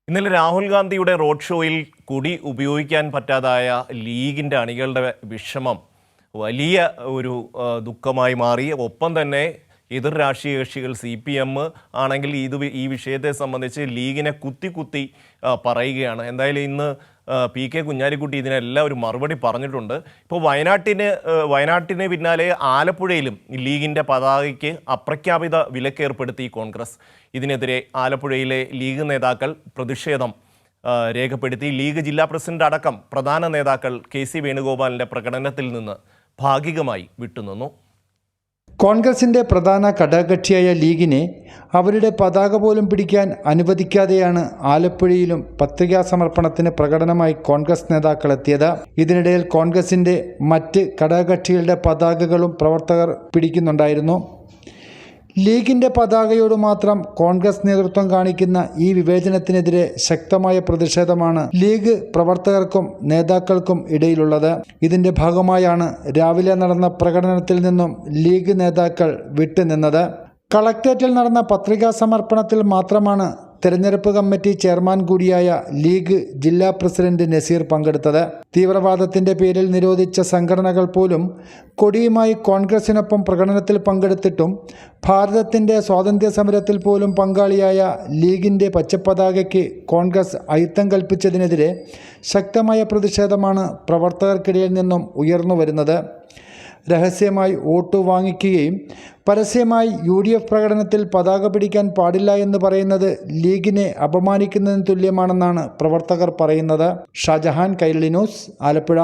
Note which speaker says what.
Speaker 1: ഇന്നലെ രാഹുൽ ഗാന്ധിയുടെ റോഡ് ഷോയിൽ കൊടി ഉപയോഗിക്കാൻ പറ്റാതായ ലീഗിൻ്റെ അണികളുടെ വിഷമം വലിയ ഒരു ദുഃഖമായി മാറി. ഒപ്പം തന്നെ എതിർ രാഷ്ട്രീയ കക്ഷികൾ CPM ആണെങ്കിൽ ഈ വിഷയത്തെ സംബന്ധിച്ച് ലീഗിനെ കുത്തി പറയുകയാണ്. എന്തായാലും ഇന്ന് PK കുഞ്ഞാലിക്കുട്ടി ഇതിനെല്ലാം ഒരു മറുപടി പറഞ്ഞിട്ടുണ്ട്. ഇപ്പോൾ വയനാട്ടിന് പിന്നാലെ ആലപ്പുഴയിലും ലീഗിൻ്റെ പതാകയ്ക്ക് അപ്രഖ്യാപിത വിലക്കേർപ്പെടുത്തി കോൺഗ്രസ്. ഇതിനെതിരെ ആലപ്പുഴയിലെ ലീഗ് നേതാക്കൾ പ്രതിഷേധം രേഖപ്പെടുത്തി. ലീഗ് ജില്ലാ പ്രസിഡന്റ് അടക്കം പ്രധാന നേതാക്കൾ KC വേണുഗോപാലിൻ്റെ പ്രകടനത്തിൽ നിന്ന് ഭാഗികമായി വിട്ടുനിന്നു.
Speaker 2: കോൺഗ്രസിൻ്റെ പ്രധാന ഘടകകക്ഷിയായ ലീഗിനെ അവരുടെ പതാക പോലും പിടിക്കാൻ അനുവദിക്കാതെയാണ് ആലപ്പുഴയിലും പത്രികാ സമർപ്പണത്തിന് പ്രകടനമായി കോൺഗ്രസ് നേതാക്കൾ എത്തിയത്. ഇതിനിടയിൽ കോൺഗ്രസിൻ്റെ മറ്റ് ഘടകകക്ഷികളുടെ പതാകകളും പ്രവർത്തകർ പിടിക്കുന്നുണ്ടായിരുന്നു. ലീഗിൻ്റെ പതാകയോട് മാത്രം കോൺഗ്രസ് നേതൃത്വം കാണിക്കുന്ന ഈ വിവേചനത്തിനെതിരെ ശക്തമായ പ്രതിഷേധമാണ് ലീഗ് പ്രവർത്തകർക്കും നേതാക്കൾക്കും ഇടയിലുള്ളത്. ഇതിൻ്റെ ഭാഗമായാണ് രാവിലെ നടന്ന പ്രകടനത്തിൽ നിന്നും ലീഗ് നേതാക്കൾ വിട്ടുനിന്നത്. കളക്ടറേറ്റിൽ നടന്ന പത്രികാ സമർപ്പണത്തിൽ മാത്രമാണ് തെരഞ്ഞെടുപ്പ് കമ്മിറ്റി ചെയർമാൻ കൂടിയായ ലീഗ് ജില്ലാ പ്രസിഡന്റ് നസീർ പങ്കെടുത്തത്. തീവ്രവാദത്തിൻ്റെ പേരിൽ നിരോധിച്ച സംഘടനകൾ പോലും കൊടിയുമായി കോൺഗ്രസിനൊപ്പം പ്രകടനത്തിൽ പങ്കെടുത്തിട്ടും ഭാരതത്തിൻ്റെ സ്വാതന്ത്ര്യ സമരത്തിൽ പോലും പങ്കാളിയായ ലീഗിൻ്റെ പച്ചപ്പതാകയ്ക്ക് കോൺഗ്രസ് അയിത്തം കൽപ്പിച്ചതിനെതിരെ ശക്തമായ പ്രതിഷേധമാണ് പ്രവർത്തകർക്കിടയിൽ നിന്നും ഉയർന്നു വരുന്നത്. രഹസ്യമായി വോട്ട് വാങ്ങിക്കുകയും പരസ്യമായി UDF പ്രകടനത്തിൽ പതാക പിടിക്കാൻ പാടില്ല എന്ന് പറയുന്നത് ലീഗിനെ അപമാനിക്കുന്നതിന് തുല്യമാണെന്നാണ് പ്രവർത്തകർ പറയുന്നത്. ഷാജഹാൻ, കൈരളി ന്യൂസ്, ആലപ്പുഴ.